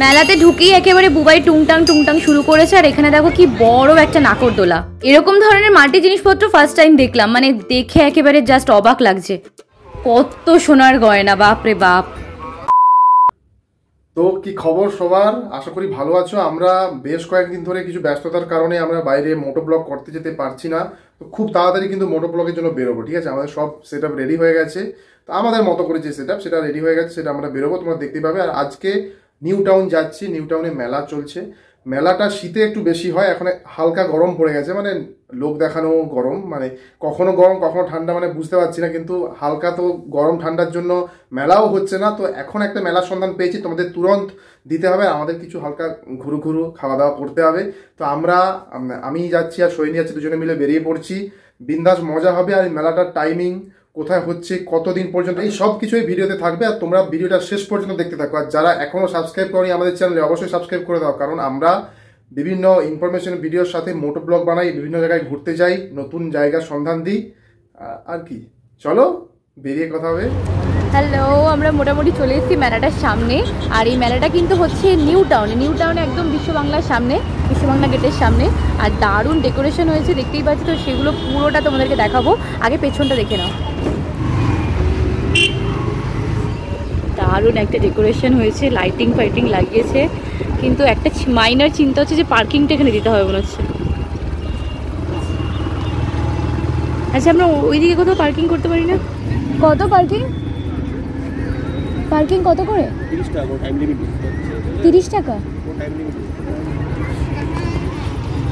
মেলাতে ঢুকেই একেবারে বুবাই টুংটাং টুংটাং শুরু করেছে। আর এখানে দেখো কি বড় একটা নাকরদোলা। এরকম ধরনের মাটির জিনিসপত্র ফার্স্ট টাইম দেখলাম, মানে দেখে একেবারে জাস্ট অবাক লাগছে। কত সোনার গয়না, বাপ রে বাপ। তো কি খবর সবার, আশা করি ভালো আছো। আমরা বেশ কয়েকদিন ধরে কিছু ব্যস্ততার কারণে আমরা বাইরে মোটো ব্লগ করতে যেতে পারছি না। তো খুব তাড়াতাড়ি কিন্তু মোটো ব্লগের জন্য বেরোবো, ঠিক আছে। আমাদের সব সেট আপ রেডি হয়ে গেছে, তো আমাদের মতো করে যে সেট আপ সেটা রেডি হয়ে গেছে, সেটা আমরা বেরোবো, তোমরা দেখতে পাবে। আর আজকে নিউ টাউন যাচ্ছি, নিউ টাউনে মেলা চলছে। মেলাটা শীতে একটু বেশি হয়, এখন হালকা গরম পড়ে গেছে, মানে লোক দেখানো গরম, মানে কখনো গরম কখনো ঠান্ডা, মানে বুঝতে পারছি না। কিন্তু হালকা তো গরম ঠান্ডার জন্য মেলাও হচ্ছে না। তো এখন একটা মেলার সন্ধান পেয়েছি, তোমাদের তুরন্ত দিতে হবে। আমাদের কিছু হালকা ঘুরু ঘুরু খাওয়া দাওয়া করতে হবে। তো আমি যাচ্ছি আর সৈনী যাচ্ছি, দুজনে মিলে বেরিয়ে পড়ছি। বিন্দাস মজা হবে। আর মেলাটার টাইমিং, কোথায় হচ্ছে, কতদিন পর্যন্ত, এই সব কিছুই ভিডিওতে থাকবে। আর তোমরা ভিডিওটা শেষ পর্যন্ত দেখতে থাকো। আর যারা এখনো সাবস্ক্রাইব করনি আমাদের চ্যানেলে, অবশ্যই সাবস্ক্রাইব করে দাও, কারণ আমরা বিভিন্ন ইনফরমেশন ভিডিওর সাথে মোটো ব্লগ বানাই, বিভিন্ন জায়গায় ঘুরতে যাই, নতুন জায়গার সন্ধান দিই। আর কি, চলো বেরিয়ে কথা হবে। হ্যালো, আমরা মোটামুটি চলে এসেছি মেলাটার সামনে। আর এই মেলাটা কিন্তু হচ্ছে নিউ টাউনে একদম বিশ্ব বাংলার সামনে, বিশ্ব বাংলা গেটের সামনে। আর দারুণ ডেকোরেশন হয়েছে, দেখতেই পাচ্ছি। তো সেগুলো পুরোটা তোমাদেরকে দেখাবো, আগে পেছনটা দেখে নাও। দারুণ একটা ডেকোরেশন হয়েছে, লাইটিং ফাইটিং লাগিয়েছে। কিন্তু একটা মাইনার চিন্তা হচ্ছে যে পার্কিংটা এখানে দিতে হবে মনে হচ্ছে। আচ্ছা, আমরা ওইদিকে কোথাও পার্কিং করতে পারি না? কত পার্কিং কত করে? 30 টাকা। 30 টাকা?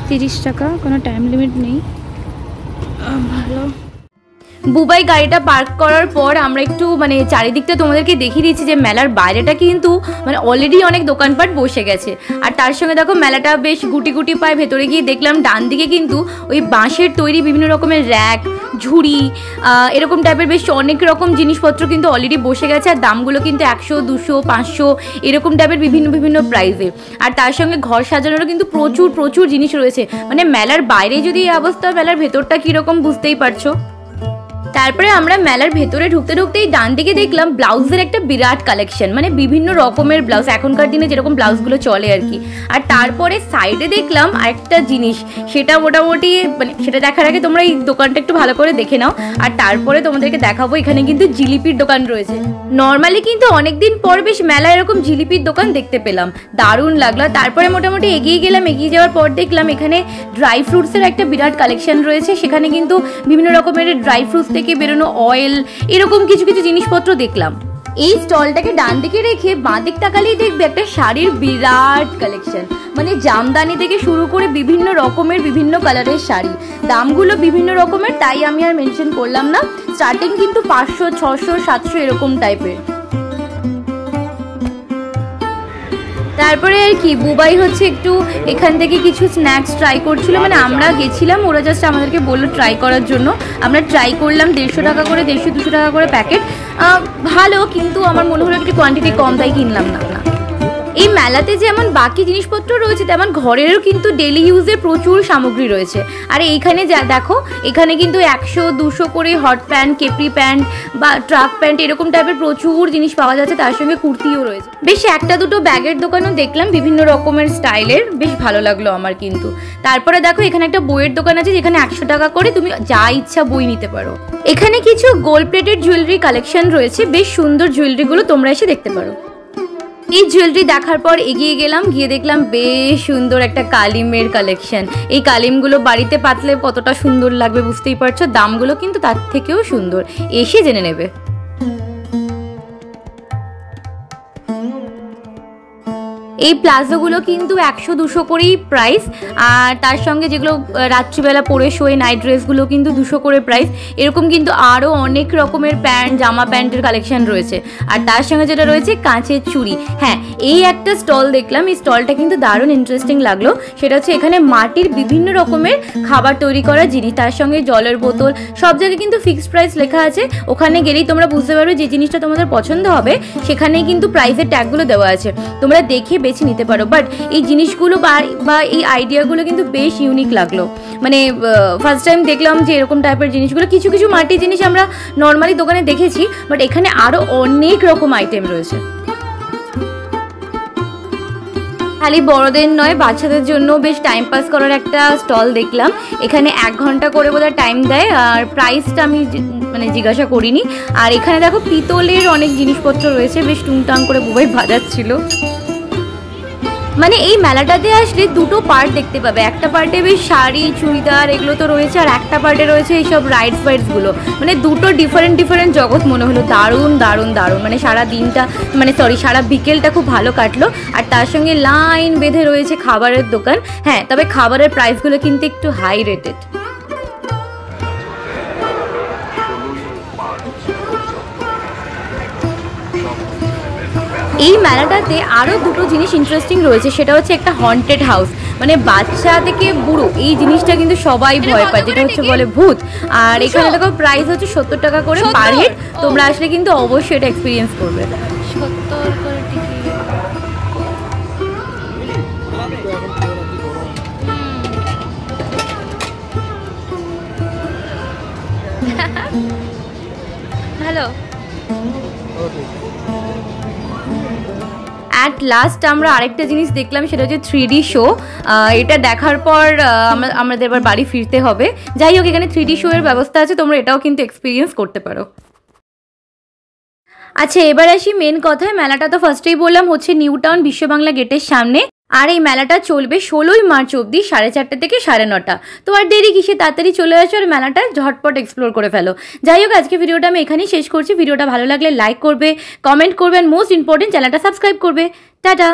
30 টাকা, কোনো টাইম লিমিট নেই। ভালো। বুবাই গাড়িটা পার্ক করার পর আমরা একটু মানে চারিদিকটা তোমাদেরকে দেখিয়ে দিচ্ছি যে মেলার বাইরেটা কিন্তু মানে অলরেডি অনেক দোকানপাট বসে গেছে। আর তার সঙ্গে দেখো মেলাটা বেশ গুটি গুটি পায়। ভেতরে গিয়ে দেখলাম ডান দিকে কিন্তু ওই বাঁশের তৈরি বিভিন্ন রকমের র্যাক, ঝুড়ি, এরকম টাইপের বেশ অনেক রকম জিনিসপত্র কিন্তু অলরেডি বসে গেছে। আর দামগুলো কিন্তু 100, 200, 500 এরকম টাইপের বিভিন্ন প্রাইসে। আর তার সঙ্গে ঘর সাজানোরও কিন্তু প্রচুর জিনিস রয়েছে। মানে মেলার বাইরে যদি এই অবস্থা, মেলার ভেতরটা কীরকম বুঝতেই পারছো। তারপরে আমরা মেলার ভেতরে ঢুকতেই ডান দিকে দেখলাম ব্লাউজের একটা বিরাট কালেকশন, মানে বিভিন্ন রকমের ব্লাউজ, এখনকার দিনে যেরকম ব্লাউজগুলো চলে আর কি। আর তারপরে সাইডে দেখলাম আরেকটা জিনিস, সেটা মোটামুটি মানে সেটা দেখার আগে তোমরা এই দোকানটা একটু ভালো করে দেখে নাও। আর তারপরে তোমাদেরকে দেখাবো এখানে কিন্তু জিলিপির দোকান রয়েছে। নর্মালি কিন্তু অনেকদিন পর বেশ মেলায় এরকম জিলিপির দোকান দেখতে পেলাম, দারুণ লাগলো। তারপরে মোটামুটি এগিয়ে যাওয়ার পর দেখলাম এখানে ড্রাই ফ্রুটসের একটা বিরাট কালেকশন রয়েছে। সেখানে কিন্তু বিভিন্ন রকমের ড্রাই ফ্রুটস থেকে বেরোনো অয়েল, এরকম কিছু জিনিসপত্র দেখলাম। এই স্টলটাকে ডান দিকে রেখে বাঁ দিক তাকালেই দেখবে একটা শাড়ির বিরাট কালেকশন, মানে জামদানি থেকে শুরু করে বিভিন্ন রকমের বিভিন্ন কালারের শাড়ি। দামগুলো বিভিন্ন রকমের, তাই আমি আর মেনশন করলাম না। স্টার্টিং কিন্তু 500, 600, 700 এরকম টাইপের। তারপরে আর কি বুবাই হচ্ছে একটু এখান থেকে কিছু স্ন্যাক্স ট্রাই করছিল, মানে আমরা গেছিলাম, ওরা জাস্ট আমাদেরকে বললো ট্রাই করার জন্য। আমরা ট্রাই করলাম, 150 টাকা করে, 150-200 টাকা করে প্যাকেট। ভালো, কিন্তু আমার মনে হলো একটু কোয়ান্টিটি কম, তাই কিনলাম না। এই মেলাতে যেমন বাকি জিনিসপত্র রয়েছে, তেমন ঘরেরও কিন্তু ডেলি ইউজের প্রচুর সামগ্রী রয়েছে। আর এইখানে যা দেখো, এখানে কিন্তু 100-200 করে হট প্যান্ট, কেপরি প্যান্ট বা ট্রাক প্যান্ট এরকম টাইপের প্রচুর জিনিস পাওয়া যাচ্ছে। তার সঙ্গে কুর্তিও রয়েছে। বেশ একটা দুটো ব্যাগের দোকানও দেখলাম বিভিন্ন রকমের স্টাইলের, বেশ ভালো লাগলো আমার কিন্তু। তারপরে দেখো এখানে একটা বইয়ের দোকান আছে, যেখানে 100 টাকা করে তুমি যা ইচ্ছা বই নিতে পারো। এখানে কিছু গোল্ড প্লেটেড জুয়েলারি কালেকশন রয়েছে, বেশ সুন্দর জুয়েলারিগুলো তোমরা এসে দেখতে পারো। এই জুয়েলারি দেখার পর এগিয়ে গেলাম, গিয়ে দেখলাম বেশ সুন্দর একটা কালিমের কালেকশন। এই কালিমগুলো বাড়িতে পাতলে কতটা সুন্দর লাগবে বুঝতেই পারছো। দামগুলো কিন্তু তার থেকেও সুন্দর, এসে জেনে নেবে। এই প্লাজোগুলো কিন্তু 100-200 করেই প্রাইস। আর তার সঙ্গে যেগুলো রাত্রিবেলা পরে শোয় নাইট ড্রেসগুলো কিন্তু 200 করে প্রাইস। এরকম কিন্তু আরও অনেক রকমের প্যান্ট, জামা প্যান্টের কালেকশন রয়েছে। আর তার সঙ্গে যেটা রয়েছে কাঁচের চুড়ি। হ্যাঁ, এই একটা স্টল দেখলাম, এই স্টলটা কিন্তু দারুণ ইন্টারেস্টিং লাগলো। সেটা হচ্ছে এখানে মাটির বিভিন্ন রকমের খাবার তৈরি করা জিনিস, তার সঙ্গে জলের বোতল, সব জায়গায় কিন্তু ফিক্সড প্রাইস লেখা আছে। ওখানে গেলেই তোমরা বুঝতে পারবে যে জিনিসটা তোমাদের পছন্দ হবে, সেখানেই কিন্তু প্রাইসের ট্যাগগুলো দেওয়া আছে, তোমরা দেখে বেছে নিতে পারো। বাট এই জিনিসগুলো বা এই আইডিয়াগুলো কিন্তু বেশ ইউনিক লাগলো। মানে ফার্স্ট টাইম দেখলাম যে এরকম টাইপের জিনিসগুলো। কিছু মাটির জিনিস আমরা নর্মালি দোকানে দেখেছি, বাট এখানে আরও অনেক রকম আইটেম রয়েছে। খালি বড়দের নয়, বাচ্চাদের জন্য বেশ টাইম পাস করার একটা স্টল দেখলাম। এখানে 1 ঘন্টা করে বোধহয় টাইম দেয়, আর প্রাইসটা আমি মানে জিজ্ঞাসা করিনি। আর এখানে দেখো পিতলের অনেক জিনিসপত্র রয়েছে, বেশ টুংটাং করে বুবাই বাজাচ্ছিল। মানে এই মেলাটাতে আসলে দুটো পার্ট দেখতে পাবে, একটা পার্টে বেশ শাড়ি চুড়িদার এগুলো তো রয়েছে, আর একটা পার্টে রয়েছে এইসব রাইডস ফাইডসগুলো। মানে দুটো ডিফারেন্ট জগৎ মনে হলো। দারুণ দারুণ দারুণ, মানে সারা দিনটা মানে সারা বিকেলটা খুব ভালো কাটলো। আর তার সঙ্গে লাইন বেঁধে রয়েছে খাবারের দোকান। হ্যাঁ, তবে খাবারের প্রাইসগুলো কিন্তু একটু হাই রেটেড। এই মেলাটাতে আরও দুটো জিনিস ইন্টারেস্টিং রয়েছে, সেটা হচ্ছে একটা হন্টেড হাউস। মানে বাচ্চা থেকে বুড়ো এই জিনিসটা কিন্তু সবাই ভয় পায়, যেটা হচ্ছে বলে ভূত। আর এখানে দেখো প্রাইস হচ্ছে 70 টাকা করে পার হেড। তোমরা আসলে কিন্তু অবশ্যই এটা এক্সপিরিয়েন্স করবে। 70 করে টিকিট। হ্যালো। অ্যাট লাস্ট আমরা আরেকটা জিনিস দেখলাম, সেটা হচ্ছে 3D শো। এটা দেখার পর আমাদের এবার বাড়ি ফিরতে হবে। যাই হোক, এখানে 3D শো এর ব্যবস্থা আছে, তোমরা এটাও কিন্তু এক্সপিরিয়েন্স করতে পারো। আচ্ছা, এবার আসি মেন কথায়। মেলাটা তো ফার্স্টেই বললাম হচ্ছে নিউ টাউন বিশ্ববাংলা গেটের সামনে। আর এই মেলাটা চলবে 16ই মার্চ অবধি 4:30 থেকে 9:30। তো আর দেরি কিসে, তাড়াতাড়ি চলে আসো আর মেলাটা ঝটপট এক্সপ্লোর করে ফেলো। যাই হোক, আজকে ভিডিওটা আমি এখানেই শেষ করছি। ভিডিওটা ভালো লাগলে লাইক করবে, কমেন্ট করবে, আর মোস্ট ইম্পর্টেন্ট চ্যানেলটা সাবস্ক্রাইব করবে। টাটা।